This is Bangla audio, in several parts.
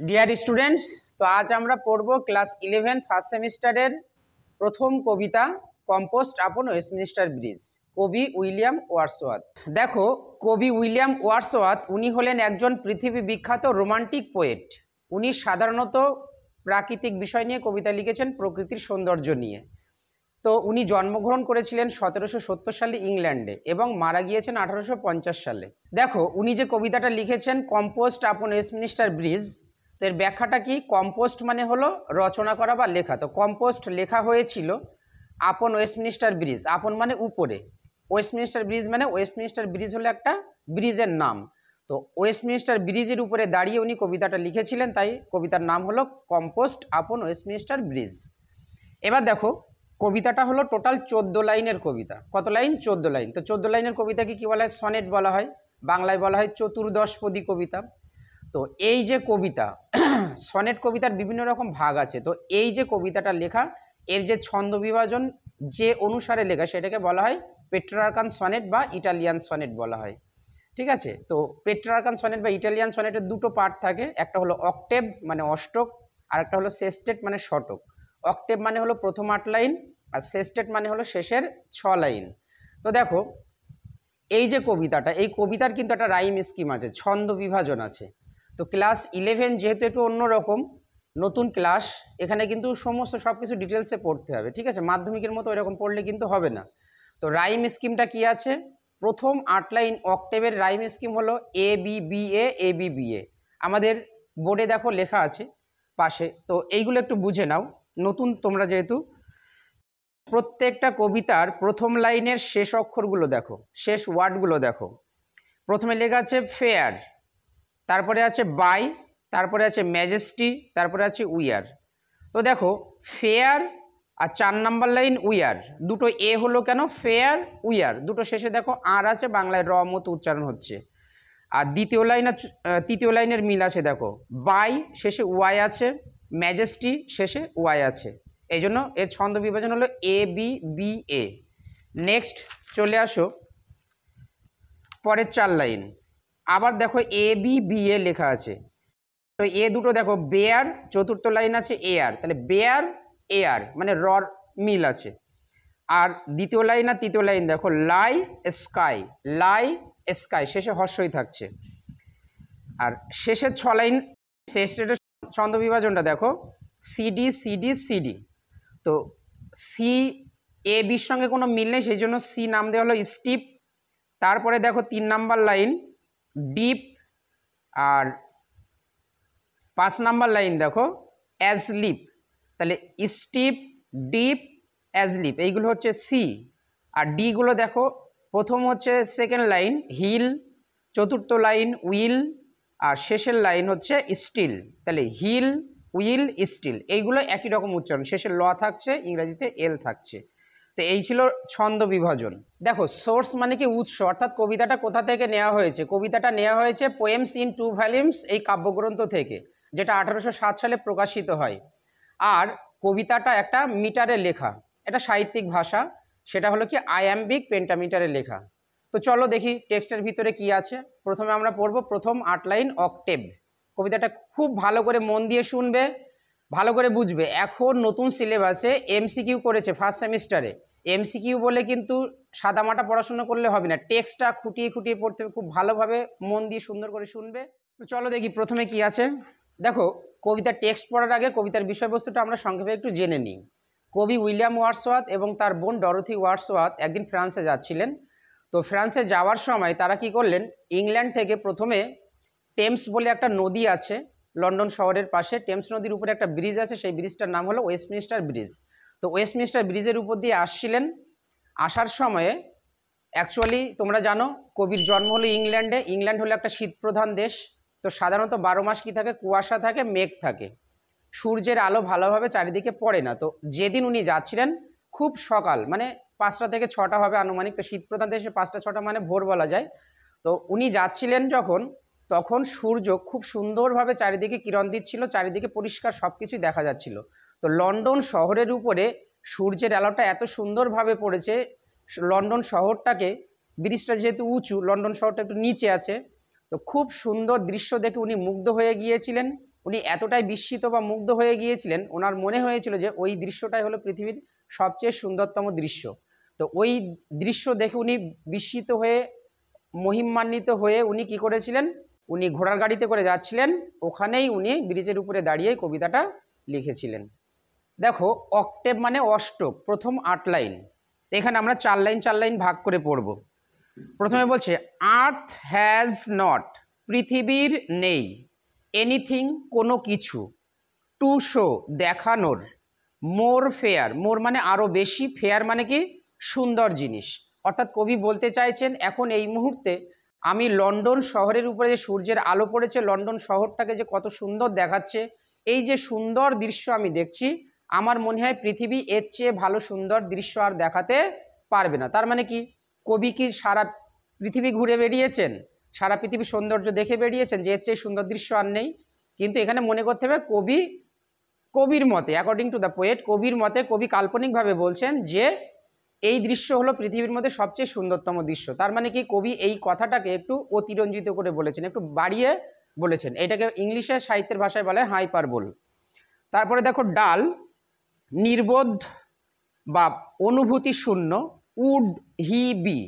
ডিয়ার স্টুডেন্টস, তো আজ আমরা পড়ব ক্লাস 11 ফার্স্ট সেমিস্টারের প্রথম কবিতা কম্পোস্ট আপন ওয়েস্টমিনিস্টার ব্রিজ, কবি উইলিয়াম ওয়ার্ডসওয়ার্থ। দেখো, কবি উইলিয়াম ওয়ার্ডসওয়ার্থ উনি হলেন একজন পৃথিবী বিখ্যাত রোমান্টিক পোয়েট। উনি সাধারণত প্রাকৃতিক বিষয় নিয়ে কবিতা লিখেছেন, প্রকৃতির সৌন্দর্য নিয়ে। তো উনি জন্মগ্রহণ করেছিলেন 1770 সালে ইংল্যান্ডে এবং মারা গিয়েছেন 1850 সালে। দেখো, উনি যে কবিতাটা লিখেছেন কম্পোস্ট আপন ওয়েস্টমিনিস্টার ব্রিজ, তো এর ব্যাখ্যাটা কি? কম্পোস্ট মানে হলো রচনা করা বা লেখা। তো কম্পোস্ট লেখা হয়েছিল আপন ওয়েস্টমিনিস্টার ব্রিজ, আপন মানে উপরে, ওয়েস্টমিনিস্টার ব্রিজ মানে ওয়েস্টমিনিস্টার ব্রিজ হলো একটা ব্রিজের নাম। তো ওয়েস্টমিনিস্টার ব্রিজের উপরে দাঁড়িয়ে উনি কবিতাটা লিখেছিলেন, তাই কবিতার নাম হলো কম্পোস্ট আপন ওয়েস্টমিনিস্টার ব্রিজ। এবার দেখো, কবিতাটা হলো টোটাল 14 লাইনের কবিতা। কত লাইন? 14 লাইন। তো 14 লাইনের কবিতাকে কি বলা হয়? সনেট বলা হয়, বাংলায় বলা হয় চতুর্দশপদী কবিতা। তো এই যে কবিতা, সনেট কবিতার বিভিন্ন রকম ভাগ আছে। তো এই যে কবিতাটা লেখা, এর যে ছন্দ বিভাজন যে অনুসারে লেখা, সেটাকে বলা হয় পেট্রার্কান সনেট বা ইটালিয়ান সনেট বলা হয়। ঠিক আছে? তো পেট্রার্কান সনেট বা ইটালিয়ান সনেটের দুটো পার্ট থাকে, একটা হলো অক্টেভ মানে অষ্টক, আর একটা হলো সেস্টেট মানে শতক। অক্টেভ মানে হলো প্রথম 8 লাইন, আর সেস্টেট মানে হলো শেষের 6 লাইন। তো দেখো, এই যে কবিতাটা, এই কবিতার কিন্তু একটা রাইম স্কিম আছে, ছন্দ বিভাজন আছে। তো ক্লাস 11 যেহেতু একটু অন্যরকম, নতুন ক্লাস, এখানে কিন্তু সমস্ত সব কিছু ডিটেলসে পড়তে হবে। ঠিক আছে? মাধ্যমিকের মতো এরকম পড়লে কিন্তু হবে না। তো রাইম স্কিমটা কি আছে? প্রথম 8 লাইন অক্টেভের রাইম স্কিম হলো A B B A, A B B A. আমাদের বোর্ডে দেখো লেখা আছে পাশে, তো এইগুলো একটু বুঝে নাও, নতুন তোমরা যেহেতু। প্রত্যেকটা কবিতার প্রথম লাইনের শেষ অক্ষরগুলো দেখো, শেষ ওয়ার্ডগুলো দেখো। প্রথমে লেখা আছে ফেয়ার, তারপরে আছে বাই, তারপরে আছে ম্যাজেস্টি, তারপরে আছে উইয়ার। তো দেখো, ফেয়ার আর 4 নাম্বার লাইন উইয়ার, দুটো এ হলো কেন? ফেয়ার উইয়ার, দুটো শেষে দেখো আর আছে, বাংলায় র মতো উচ্চারণ হচ্ছে। আর দ্বিতীয় লাইন আর তৃতীয় লাইনের মিল আছে, দেখো বাই শেষে ওয়াই আছে, ম্যাজেস্টি শেষে ওয়াই আছে। এই জন্য এর ছন্দ বিভাজন হলো A B B A. Next চলে আসো পরের 4 লাইন, আবার দেখো এ বি বি এ লেখা আছে। তো এ দুটো দেখো বেয়ার, চতুর্থ লাইন আছে এয়ার, তাহলে বেয়ার এয়ার মানে রর মিল আছে। আর দ্বিতীয় লাইন আর তৃতীয় লাইন দেখো লাই স্কাই, লাই স্কাই শেষে হর্ষই থাকছে। আর শেষের 6 লাইন শেষের ছন্দ বিভাজনটা দেখো সিডি সিডি সিডি। তো সি এ বির সঙ্গে কোনো মিল নেই, সেই জন্য সি নাম দেওয়া হলো স্টিপ। তারপরে দেখো 3 নাম্বার লাইন ডিপ, আর 5 নাম্বার লাইন দেখো অ্যাজলিপ। তাহলে স্টিপ, ডিপ, অ্যাজলিপ এইগুলো হচ্ছে সি। আর ডিগুলো দেখো, প্রথম হচ্ছে সেকেন্ড লাইন হিল, চতুর্থ লাইন উইল, আর শেষের লাইন হচ্ছে স্টিল। তাহলে হিল, উইল, স্টিল এইগুলো একই রকম উচ্চারণ, শেষে ল থাকছে, ইংরেজিতে এল থাকছে। তো এই ছিল ছন্দ বিভাজন। দেখো, সোর্স মানে কি? উৎস, অর্থাৎ কবিতাটা কোথা থেকে নেওয়া হয়েছে? কবিতাটা নেওয়া হয়েছে পোয়েমস ইন 2 ভলিউমস এই কাব্যগ্রন্থ থেকে, যেটা 1807 সালে প্রকাশিত হয়। আর কবিতাটা একটা মিটারে লেখা, এটা সাহিত্যিক ভাষা, সেটা হলো কি আয়াম্বিক পেন্টামিটারে লেখা। তো চলো দেখি টেক্সটের ভিতরে কি আছে। প্রথমে আমরা পড়ব প্রথম 8 লাইন অক্টেভ। কবিতাটা খুব ভালো করে মন দিয়ে শুনবে, ভালো করে বুঝবে। এখন নতুন সিলেবাসে এমসিকিউ করেছে ফার্স্ট সেমিস্টারে। এমসিকিউ বলে কিন্তু সাদামাটা পড়াশোনা করলে হবে না, টেক্সটটা খুঁটিয়ে খুঁটিয়ে পড়তে হবে, খুব ভালোভাবে মন দিয়ে সুন্দর করে শুনবে। তো চলো দেখি প্রথমে কি আছে। দেখো, কবিতার টেক্সট পড়ার আগে কবিতার বিষয়বস্তুটা আমরা সংক্ষেপে একটু জেনে নিই। কবি উইলিয়াম ওয়ার্ডসওয়ার্থ এবং তার বোন ডরোথি ওয়ার্ডসওয়ার্থ একদিন ফ্রান্সে যাচ্ছিলেন। তো ফ্রান্সে যাওয়ার সময় তারা কি করলেন, ইংল্যান্ড থেকে প্রথমে টেমস বলে একটা নদী আছে লন্ডন শহরের পাশে, টেমস নদীর উপরে একটা ব্রিজ আছে, সেই ব্রিজটার নাম হলো ওয়েস্টমিনিস্টার ব্রিজ। তো ওয়েস্টমিনিস্টার ব্রিজের উপর দিয়ে আসছিলেন। আসার সময়ে অ্যাকচুয়ালি তোমরা জানো কবির জন্ম হলো ইংল্যান্ডে। ইংল্যান্ড হলো একটা শীতপ্রধান দেশ। তো সাধারণত 12 মাস কি থাকে? কুয়াশা থাকে, মেঘ থাকে, সূর্যের আলো ভালোভাবে চারিদিকে পড়ে না। তো যেদিন উনি যাচ্ছিলেন খুব সকাল, মানে 5টা থেকে 6টা হবে আনুমানিক, তো শীতপ্রধান দেশে 5টা 6টা মানে ভোর বলা যায়। তো উনি যাচ্ছিলেন যখন, তখন সূর্য খুব সুন্দরভাবে চারিদিকে কিরণ দিচ্ছিল, চারিদিকে পরিষ্কার সব কিছুই দেখা যাচ্ছিল। তো লন্ডন শহরের উপরে সূর্যের আলোটা এত সুন্দরভাবে পড়েছে, লন্ডন শহরটাকে, ব্রিজটা যেহেতু উঁচু, লন্ডন শহরটা একটু নিচে আছে, তো খুব সুন্দর দৃশ্য দেখে উনি মুগ্ধ হয়ে গিয়েছিলেন উনি এতটাই বিস্মিত বা মুগ্ধ হয়ে গিয়েছিলেন, ওনার মনে হয়েছিল যে ওই দৃশ্যটাই হলো পৃথিবীর সবচেয়ে সুন্দরতম দৃশ্য। তো ওই দৃশ্য দেখে উনি বিস্মিত হয়ে মহিমান্বিত হয়ে উনি কি করেছিলেন, উনি ঘোড়ার গাড়িতে করে যাচ্ছিলেন, ওখানেই উনি ব্রিজের উপরে দাঁড়িয়ে কবিতাটা লিখেছিলেন। দেখো, অক্টেভ মানে অষ্টক, প্রথম 8 লাইন। এখানে আমরা 4 লাইন 4 লাইন ভাগ করে পড়ব। প্রথমে বলছে আর্থ হ্যাজ নট, পৃথিবীর নেই, এনিথিং কোনো কিছু, টু শো দেখানোর, মোর ফেয়ার, মোর মানে আরও বেশি, ফেয়ার মানে কি সুন্দর জিনিস। অর্থাৎ কবি বলতে চাইছেন এখন এই মুহূর্তে আমি লন্ডন শহরের উপরে যে সূর্যের আলো পড়েছে, লন্ডন শহরটাকে যে কত সুন্দর দেখাচ্ছে, এই যে সুন্দর দৃশ্য আমি দেখছি, আমার মনে হয় পৃথিবী এর চেয়ে ভালো সুন্দর দৃশ্য আর দেখাতে পারবে না। তার মানে কি কবি কি সারা পৃথিবী ঘুরে বেরিয়েছেন, সারা পৃথিবীর সৌন্দর্য দেখে বেরিয়েছেন যে এর চেয়ে সুন্দর দৃশ্য আর নেই? কিন্তু এখানে মনে করতে হবে কবির মতে, অ্যাকর্ডিং টু দ্য পোয়েট, কবির মতে কবি কাল্পনিকভাবে বলছেন যে এই দৃশ্য হলো পৃথিবীর মধ্যে সবচেয়ে সুন্দরতম দৃশ্য। তার মানে কি কবি এই কথাটাকে একটু অতিরঞ্জিত করে বলেছেন, একটু বাড়িয়ে বলেছেন। এটাকে ইংলিশে সাহিত্যের ভাষায় বলে হাইপারবোল। তারপরে দেখো ডাল, নির্বোধ বা অনুভূতি শূন্য, would he be,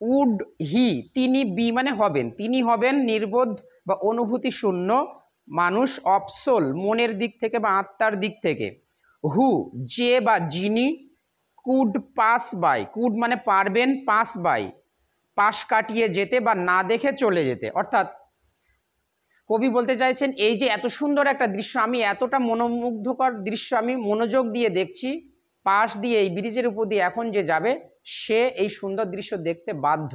would he তিনি, বি মানে হবেন, তিনি হবেন নির্বোধ বা অনুভূতি শূন্য মানুষ, অপসোল মনের দিক থেকে বা আত্মার দিক থেকে, হু যে বা যিনি, কুড পাস বাই, কুড মানে পারবেন, পাস বাই পাশ কাটিয়ে যেতে বা না দেখে চলে যেতে। অর্থাৎ কবি বলতে চাইছেন এই যে এত সুন্দর একটা দৃশ্য, আমি এতটা মনোমুগ্ধকর দৃশ্য আমি মনোযোগ দিয়ে দেখছি, পাশ দিয়ে এই ব্রিজের উপর দিয়ে এখন যে যাবে সে এই সুন্দর দৃশ্য দেখতে বাধ্য।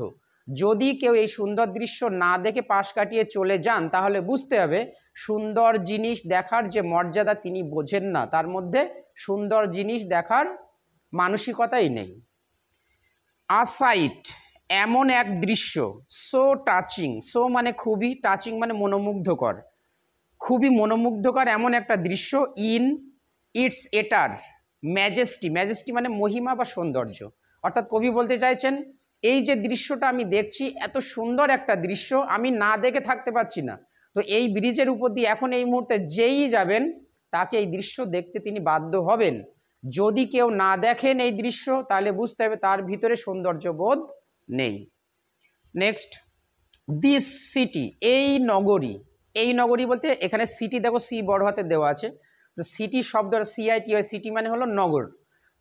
যদি কেউ এই সুন্দর দৃশ্য না দেখে পাশ কাটিয়ে চলে যান তাহলে বুঝতে হবে সুন্দর জিনিস দেখার যে মর্যাদা তিনি বোঝেন না, তার মধ্যে সুন্দর জিনিস দেখার মানসিকতাই নেই। আসাইট এমন এক দৃশ্য, সো টাচিং, সো মানে খুবই, টাচিং মানে মনোমুগ্ধকর, খুবই মনোমুগ্ধকর এমন একটা দৃশ্য, ইন ইটস এটার ম্যাজেস্টি, ম্যাজেস্টি মানে মহিমা বা সৌন্দর্য। অর্থাৎ কবি বলতে চাইছেন এই যে দৃশ্যটা আমি দেখছি এত সুন্দর একটা দৃশ্য, আমি না দেখে থাকতে পারছি না। তো এই ব্রিজের উপর দিয়ে এখন এই মুহূর্তে যেই যাবেন তাকে এই দৃশ্য দেখতে তিনি বাধ্য হবেন। যদি কেউ না দেখেন এই দৃশ্য তাহলে বুঝতে হবে তার ভিতরে সৌন্দর্য বোধ নেই। নেক্সট, দিস সিটি, এই নগরী, এই নগরী বলতে এখানে সিটি দেখো সি বড় হাতে দেওয়া আছে, তো সিটি শব্দটা সিআইটি হয়, সিটি মানে হলো নগর।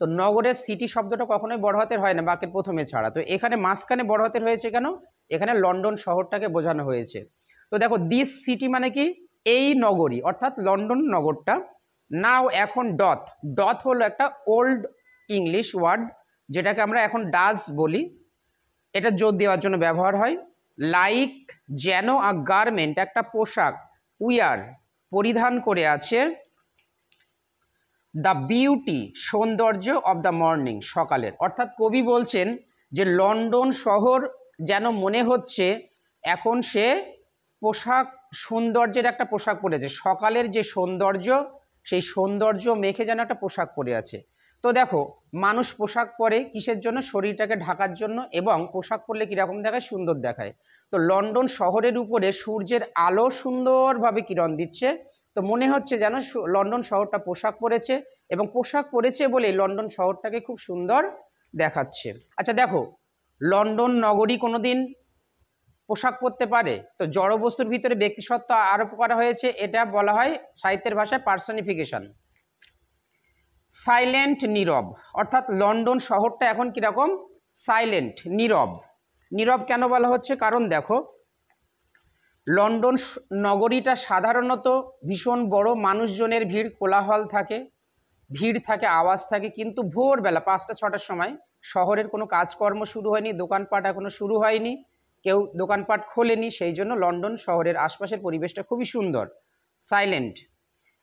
তো নগরের সিটি শব্দটা কখনোই বড় হাতের হয় না বাক্যের প্রথমে ছাড়া, তো এখানে মাঝখানে বড় হাতের হয়েছে কেন? এখানে লন্ডন শহরটাকে বোঝানো হয়েছে। তো দেখো দিস সিটি মানে কি এই নগরী, অর্থাৎ লন্ডন নগরটা। নাও এখন ডথ, ডথ হলো একটা ওল্ড ইংলিশ ওয়ার্ড যেটাকে আমরা এখন ডাজ বলি, এটা জোর দেওয়ার জন্য ব্যবহার হয়। লাইক যেন আ গার্মেন্ট একটা পোশাক, উইয়ার পরিধান করে আছে, দ্য বিউটি সৌন্দর্য অব দ্য মর্নিং সকালের। অর্থাৎ কবি বলছেন যে লন্ডন শহর যেন মনে হচ্ছে এখন সে পোশাক, সৌন্দর্যের একটা পোশাক পরেছে, সকালের যে সৌন্দর্য সেই সৌন্দর্য মেখে যেন একটা পোশাক পরে আছে। তো দেখো মানুষ পোশাক পরে কিসের জন্য? শরীরটাকে ঢাকার জন্য, এবং পোশাক পরলে কীরকম দেখায়? সুন্দর দেখায়। তো লন্ডন শহরের উপরে সূর্যের আলো সুন্দরভাবে কিরণ দিচ্ছে, তো মনে হচ্ছে যেন লন্ডন শহরটা পোশাক পরেছে, এবং পোশাক পরেছে বলে লন্ডন শহরটাকে খুব সুন্দর দেখাচ্ছে। আচ্ছা দেখো, লন্ডন নগরী কোনোদিন পোশাক পরতে পারে? তো জড় বস্তুর ভিতরে ব্যক্তিসত্ত্ব আরোপ করা হয়েছে, এটা বলা হয় সাহিত্যের ভাষায় পার্সনিফিকেশন। সাইলেন্ট নীরব, অর্থাৎ লন্ডন শহরটা এখন কীরকম? সাইলেন্ট, নীরব। নীরব কেন বলা হচ্ছে? কারণ দেখো লন্ডন নগরীটা সাধারণত ভীষণ বড়, মানুষজনের ভিড়, কোলাহল থাকে, ভিড় থাকে, আওয়াজ থাকে, কিন্তু ভোরবেলা 5টা 6টার সময় শহরের কোনো কাজকর্ম শুরু হয়নি, দোকানপাট এখনও শুরু হয়নি, কেউ দোকানপাট খোলেনি, সেই জন্য লন্ডন শহরের আশপাশের পরিবেশটা খুবই সুন্দর, সাইলেন্ট।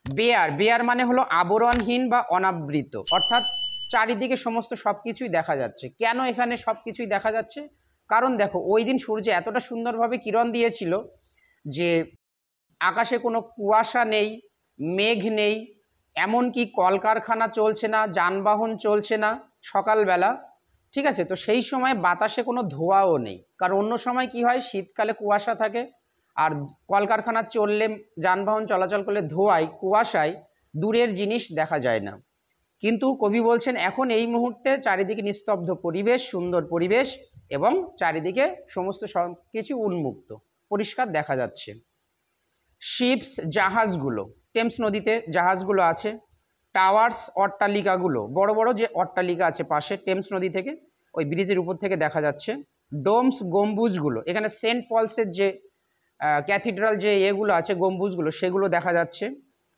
বেয়ার, বেয়ার মানে হলো আবরণহীন বা অনাবৃত, অর্থাৎ চারিদিকে সমস্ত সব কিছুই দেখা যাচ্ছে। কেন এখানে সব কিছুই দেখা যাচ্ছে? কারণ দেখো ওই দিন সূর্য এতটা সুন্দরভাবে কিরণ দিয়েছিল যে আকাশে কোনো কুয়াশা নেই, মেঘ নেই, এমনকি কলকারখানা চলছে না, যানবাহন চলছে না সকালবেলা, ঠিক আছে? তো সেই সময় বাতাসে কোনো ধোঁয়াও নেই, কারণ অন্য সময় কি হয়, শীতকালে কুয়াশা থাকে আর কলকারখানা চললে, যানবাহন চলাচল করলে ধোঁয়ায় কুয়াশায় দূরের জিনিস দেখা যায় না। কিন্তু কবি বলছেন এখন এই মুহূর্তে চারিদিকে নিস্তব্ধ পরিবেশ, সুন্দর পরিবেশ এবং চারিদিকে সমস্ত সব কিছু উন্মুক্ত, পরিষ্কার দেখা যাচ্ছে। শিপস, জাহাজগুলো, টেমস নদীতে জাহাজগুলো আছে। টাওয়ার্স, অট্টালিকাগুলো, বড় বড় যে অট্টালিকা আছে পাশে টেমস নদী থেকে ওই ব্রিজের উপর থেকে দেখা যাচ্ছে। ডোমস, গম্বুজগুলো, এখানে সেন্ট পলসের যে ক্যাথিড্রাল যে এগুলো আছে গম্বুজগুলো সেগুলো দেখা যাচ্ছে।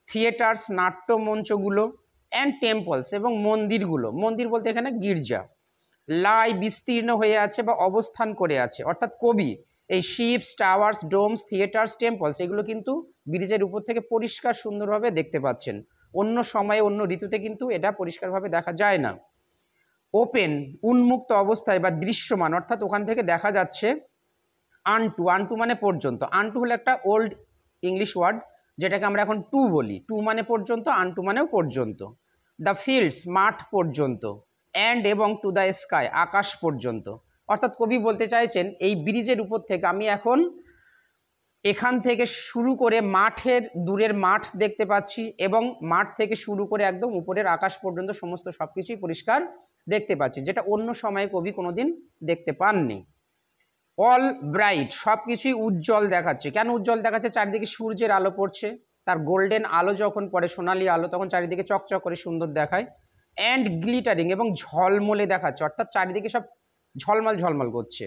থিয়েটার্স, নাট্যমঞ্চগুলো, অ্যান্ড টেম্পলস এবং মন্দিরগুলো, মন্দির বলতে এখানে গির্জা, লাই বিস্তীর্ণ হয়ে আছে বা অবস্থান করে আছে। অর্থাৎ কবি এই ships, towers, domes, theatres, temples এগুলো কিন্তু ব্রিজের উপর থেকে পরিষ্কার সুন্দরভাবে দেখতে পাচ্ছেন। অন্য সময়ে অন্য ঋতুতে কিন্তু এটা পরিষ্কারভাবে দেখা যায় না। ওপেন, উন্মুক্ত অবস্থায় বা দৃশ্যমান, অর্থাৎ ওখান থেকে দেখা যাচ্ছে। আনটু, আনটু মানে পর্যন্ত, আনটু হলো একটা ওল্ড ইংলিশ ওয়ার্ড যেটাকে আমরা এখন টু বলি। টু মানে পর্যন্ত, আনটু মানেও পর্যন্ত। দ্য ফিল্ডস, মাঠ পর্যন্ত। অ্যান্ড এবং টু দ্য স্কাই, আকাশ পর্যন্ত। অর্থাৎ কবি বলতে চাইছেন এই ব্রিজের উপর থেকে আমি এখন এখান থেকে শুরু করে মাঠের দূরের মাঠ দেখতে পাচ্ছি এবং মাঠ থেকে শুরু করে একদম উপরের আকাশ পর্যন্ত সমস্ত সব কিছুই পরিষ্কার দেখতে পাচ্ছি, যেটা অন্য সময়ে কবি কোনোদিন দেখতে পাননি। অল ব্রাইট, সব কিছুই উজ্জ্বল দেখাচ্ছে। কেন উজ্জ্বল দেখাচ্ছে? চারিদিকে সূর্যের আলো পড়ছে, তার গোল্ডেন আলো যখন পড়ে, সোনালি আলো, তখন চারিদিকে চকচক করে সুন্দর দেখায়। অ্যান্ড গ্লিটারিং, এবং ঝলমলে দেখাচ্ছে, অর্থাৎ চারিদিকে সব ঝলমল ঝলমল করছে।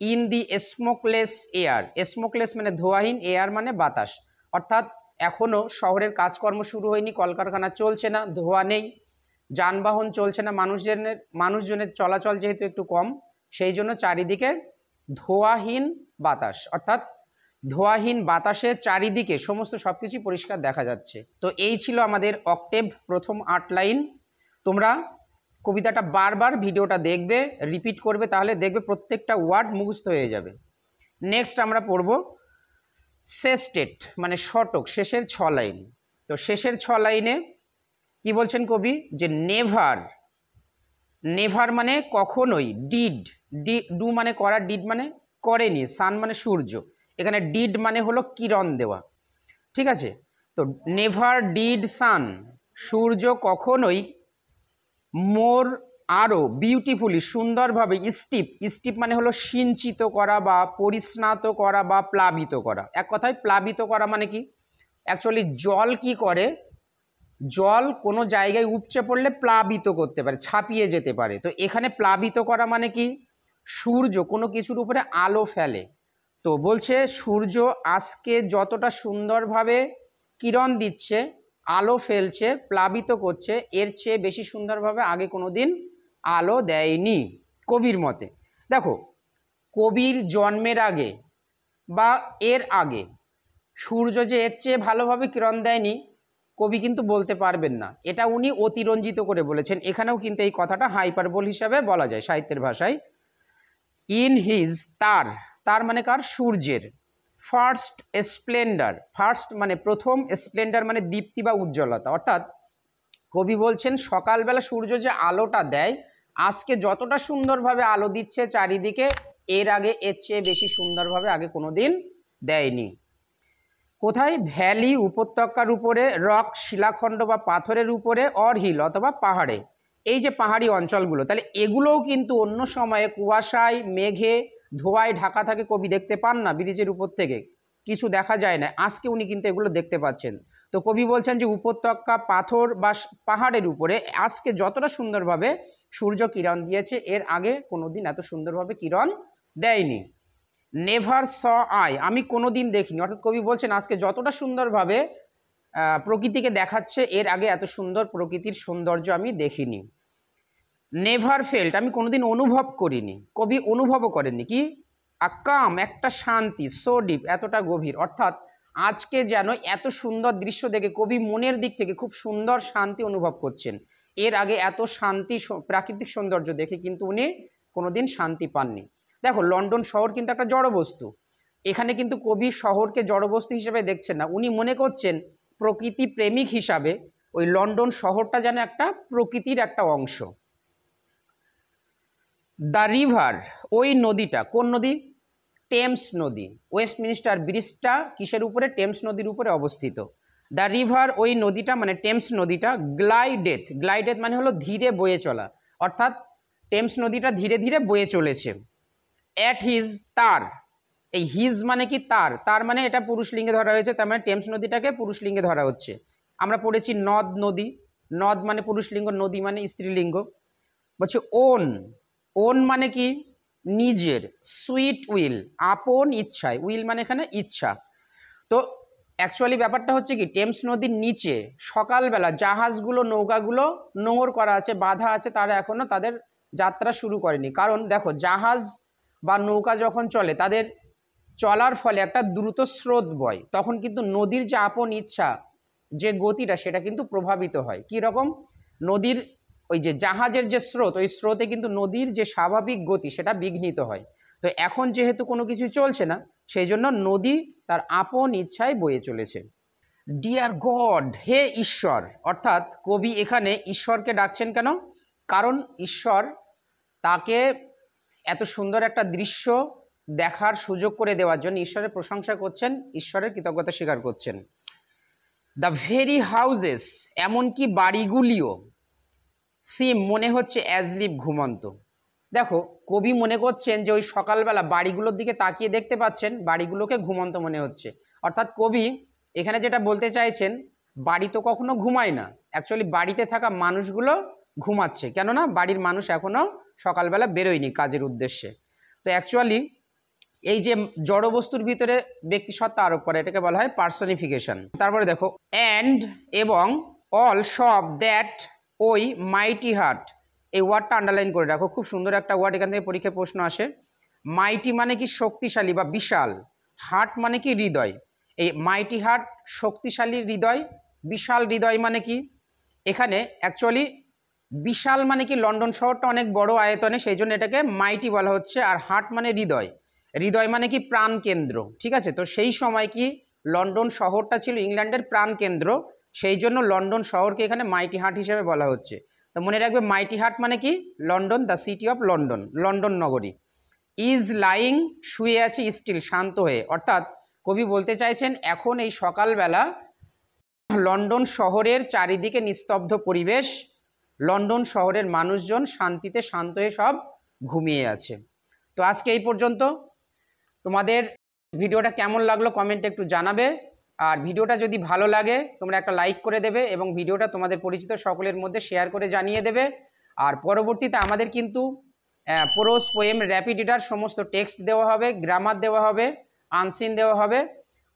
In the smokeless air, smokeless মানে ধোঁয়াহীন, এয়ার মানে বাতাস, অর্থাৎ এখনও শহরের কাজকর্ম শুরু হয়নি, কলকারখানা চলছে না, ধোঁয়া নেই, যানবাহন চলছে না, মানুষজনের চলাচল যেহেতু একটু কম, সেই জন্য চারিদিকে ধোঁয়াহীন বাতাস, অর্থাৎ ধোঁয়াহীন বাতাসের চারিদিকে সমস্ত সব কিছুই পরিষ্কার দেখা যাচ্ছে। তো এই ছিল আমাদের অক্টেভ প্রথম 8 লাইন। তোমরা কবিতাটা বারবার ভিডিওটা দেখবে, রিপিট করবে, তাহলে দেখবে প্রত্যেকটা ওয়ার্ড মুখস্থ হয়ে যাবে। নেক্সট আমরা পড়ব সেস্টেট মানে শতক, শেষের 6 লাইন। তো শেষের 6 লাইনে কি বলছেন কবি? যে নেভার, নেভার মানে কখনোই, ডিড, ডু মানে করা, ডিড মানে করেনি, সান মানে সূর্য, এখানে ডিড মানে হলো কিরণ দেওয়া, ঠিক আছে? তো নেভার ডিড সান, সূর্য কখনোই, মোর আরও, বিউটিফুলি সুন্দরভাবে, স্টিপ, স্টিপ মানে হলো সিঞ্চিত করা বা পরিস্নাত করা বা প্লাবিত করা। এক কথায় প্লাবিত করা মানে কি? অ্যাকচুয়ালি জল কি করে, জল কোনো জায়গায় উপচে পড়লে প্লাবিত করতে পারে, ছাপিয়ে যেতে পারে। তো এখানে প্লাবিত করা মানে কি? সূর্য কোনো কিছুর উপরে আলো ফেলে। তো বলছে সূর্য আজকে যতটা সুন্দরভাবে কিরণ দিচ্ছে, আলো ফেলছে, প্লাবিত করছে, এর চেয়ে বেশি সুন্দরভাবে আগে কোনো দিন আলো দেয়নি কবির মতে। দেখো, কবির জন্মের আগে বা এর আগে সূর্য যে এর চেয়ে ভালোভাবে কিরণ দেয়নি কবি কিন্তু বলতে পারবেন না, এটা উনি অতিরঞ্জিত করে বলেছেন। এখানেও কিন্তু এই কথাটা হাইপারবোল হিসাবে বলা যায় সাহিত্যের ভাষায়। ইন হিজ, তার, তার মানে কার? সূর্যের। ফার্স্ট স্প্লেন্ডার, ফার্স্ট মানে প্রথম, স্প্লেন্ডার মানে দীপ্তি বা উজ্জ্বলতা, অর্থাৎ কবি বলছেন সকালবেলা সূর্য যে আলোটা দেয়, আজকে যতটা সুন্দরভাবে আলো দিচ্ছে চারিদিকে, এর আগে এর চেয়ে বেশি সুন্দরভাবে আগে কোনো দিন দেয়নি। কোথায়? ভ্যালি, উপত্যকার উপরে, রক, শিলাখণ্ড বা পাথরের উপরে, অর হিল অথবা পাহাড়ে। এই যে পাহাড়ি অঞ্চলগুলো, তাহলে এগুলোও কিন্তু অন্য সময়ে কুয়াশায়, মেঘে, ধোঁয়ায় ঢাকা থাকে, কবি দেখতে পান না, ব্রিজের উপর থেকে কিছু দেখা যায় না, আজকে উনি কিন্তু এগুলো দেখতে পাচ্ছেন। তো কবি বলছেন যে উপত্যকা, পাথর বা পাহাড়ের উপরে আজকে যতটা সুন্দরভাবে সূর্য কিরণ দিয়েছে, এর আগে কোনোদিন এত সুন্দরভাবে কিরণ দেয়নি। নেভার স আই, আমি কোনোদিন দেখিনি, অর্থাৎ কবি বলছেন আজকে যতটা সুন্দরভাবে প্রকৃতিকে দেখাচ্ছে, এর আগে এত সুন্দর প্রকৃতির সৌন্দর্য আমি দেখিনি। নেভার ফেল্ট, আমি কোনোদিন অনুভব করিনি, কবি অনুভবও করেননি কি? আকাম, একটা শান্তি, সো ডিপ, এতটা গভীর, অর্থাৎ আজকে যেন এত সুন্দর দৃশ্য দেখে কবি মনের দিক থেকে খুব সুন্দর শান্তি অনুভব করছেন। এর আগে এত শান্তি, প্রাকৃতিক সৌন্দর্য দেখে কিন্তু উনি কোনোদিন শান্তি পাননি। দেখো, লন্ডন শহর কিন্তু একটা জড়বস্তু, এখানে কিন্তু কবি শহরকে জড়বস্তু হিসেবে দেখছেন না, উনি মনে করছেন প্রকৃতি প্রেমিক হিসাবে ওই লন্ডন শহরটা যেন একটা প্রকৃতির একটা অংশ। দ্য রিভার, ওই নদীটা, কোন নদী? টেমস নদী। ওয়েস্টমিনিস্টার ব্রিজটা কিসের উপরে? টেমস নদীর উপরে অবস্থিত। দ্য রিভার, ওই নদীটা মানে টেমস নদীটা, গ্লাইডেথ, গ্লাইডেথ মানে হলো ধীরে বয়ে চলা, অর্থাৎ টেমস নদীটা ধীরে ধীরে বয়ে চলেছে। অ্যাট হিজ, তার, এই হিজ মানে কি তার, তার মানে এটা পুরুষলিঙ্গে ধরা হয়েছে, তার মানে টেমস নদীটাকে পুরুষলিঙ্গে ধরা হচ্ছে। আমরা পড়েছি নদ নদী, নদ মানে পুরুষলিঙ্গ, নদী মানে স্ত্রীলিঙ্গ। বলছে ওন, ওন মানে কি? নিজের। সুইট উইল, আপন ইচ্ছায়, উইল মানে এখানে ইচ্ছা। তো অ্যাকচুয়ালি ব্যাপারটা হচ্ছে কি, টেমস নদীর নিচে সকালবেলা জাহাজগুলো, নৌকাগুলো নোঙর করা আছে, বাধা আছে, তারা এখনও তাদের যাত্রা শুরু করেনি। কারণ দেখো, জাহাজ বা নৌকা যখন চলে, তাদের চলার ফলে একটা দ্রুত স্রোত বয়, তখন কিন্তু নদীর যে আপন ইচ্ছা, যে গতিটা, সেটা কিন্তু প্রভাবিত হয়। কি রকম? নদীর ওই যে জাহাজের যে স্রোত, ওই স্রোতে কিন্তু নদীর যে স্বাভাবিক গতি, সেটা বিঘ্নিত হয়। তো এখন যেহেতু কোনো কিছু চলছে না, সেই জন্য নদী তার আপন ইচ্ছায় বয়ে চলেছে। ডিয়ার গড, হে ঈশ্বর, অর্থাৎ কবি এখানে ঈশ্বরকে ডাকছেন কেন? কারণ ঈশ্বর তাকে এত সুন্দর একটা দৃশ্য দেখার সুযোগ করে দেওয়ার জন্য ঈশ্বরের প্রশংসা করছেন, ঈশ্বরের কৃতজ্ঞতা স্বীকার করছেন। দ্য ভেরি হাউজেস, এমনকি বাড়িগুলিও, সিম মনে হচ্ছে অ্যাজলিভ, ঘুমন্ত। দেখো, কবি মনে করছেন যে ওই সকালবেলা বাড়িগুলোর দিকে তাকিয়ে দেখতে পাচ্ছেন, বাড়িগুলোকে ঘুমন্ত মনে হচ্ছে। অর্থাৎ কবি এখানে যেটা বলতে চাইছেন, বাড়ি তো কখনো ঘুমায় না, অ্যাকচুয়ালি বাড়িতে থাকা মানুষগুলো ঘুমাচ্ছে, কেননা বাড়ির মানুষ এখনও সকালবেলা বেরোয়নি কাজের উদ্দেশ্যে। তো অ্যাকচুয়ালি এই যে জড়বস্তুর ভিতরে ব্যক্তিসত্তা আরোপ করে, এটাকে বলা হয় পার্সনিফিকেশন। তারপরে দেখো, অ্যান্ড, এবং, অল, সব, দ্যাট, ওই, মাইটি হার্ট, এই ওয়ার্ডটা আন্ডারলাইন করে রাখো, খুব সুন্দর একটা ওয়ার্ড, এখান থেকে পরীক্ষায় প্রশ্ন আসে। মাইটি মানে কি? শক্তিশালী বা বিশাল। হার্ট মানে কি? হৃদয়। এই মাইটি হার্ট, শক্তিশালী হৃদয়, বিশাল হৃদয় মানে কি? এখানে অ্যাকচুয়ালি বিশাল মানে কি, লন্ডন শহরটা অনেক বড় আয়তনে, সেই জন্য এটাকে মাইটি বলা হচ্ছে। আর হার্ট মানে হৃদয়, হৃদয় মানে কি? প্রাণ কেন্দ্র, ঠিক আছে? তো সেই সময় কি লন্ডন শহরটা ছিল ইংল্যান্ডের প্রাণ কেন্দ্র, সেই জন্য লন্ডন শহরকে এখানে মাইটি হার্ট হিসেবে বলা হচ্ছে। তো মনে রাখবে, মাইটি হার্ট মানে কি? London, the city of London, London নগরী। ইজ লাইং, শুয়ে আছে, স্টিল, শান্ত হয়ে, অর্থাৎ কবি বলতে চাইছেন এখন এই সকালবেলা লন্ডন শহরের চারিদিকে নিস্তব্ধ পরিবেশ, লন্ডন শহরের মানুষজন শান্তিতে শান্ত হয়ে সব ঘুমিয়ে আছে। তো আজকে এই পর্যন্ত। তোমাদের ভিডিওটা কেমন লাগলো কমেন্টে একটু জানাবে, আর ভিডিওটা যদি ভালো লাগে তোমরা একটা লাইক করে দেবে এবং ভিডিওটা তোমাদের পরিচিত সকলের মধ্যে শেয়ার করে জানিয়ে দেবে। আর পরবর্তীতে আমাদের কিন্তু প্রোজ, পোয়েম, র্যাপিড রিডার সমস্ত টেক্সট দেওয়া হবে, গ্রামার দেওয়া হবে, আনসিন দেওয়া হবে,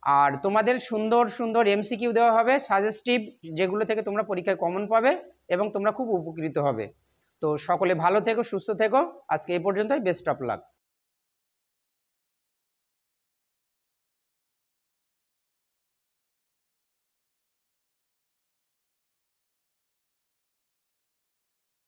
আর তোমাদের সুন্দর সুন্দর এমসিকিউ দেওয়া হবে, সাজেস্টিভ, যেগুলো থেকে তোমরা পরীক্ষায় কমন পাবে এবং তোমরা খুব উপকৃত হবে। তো সকলে ভালো থেকো, সুস্থ থেকো। আজকে এই পর্যন্তই। Best of luck.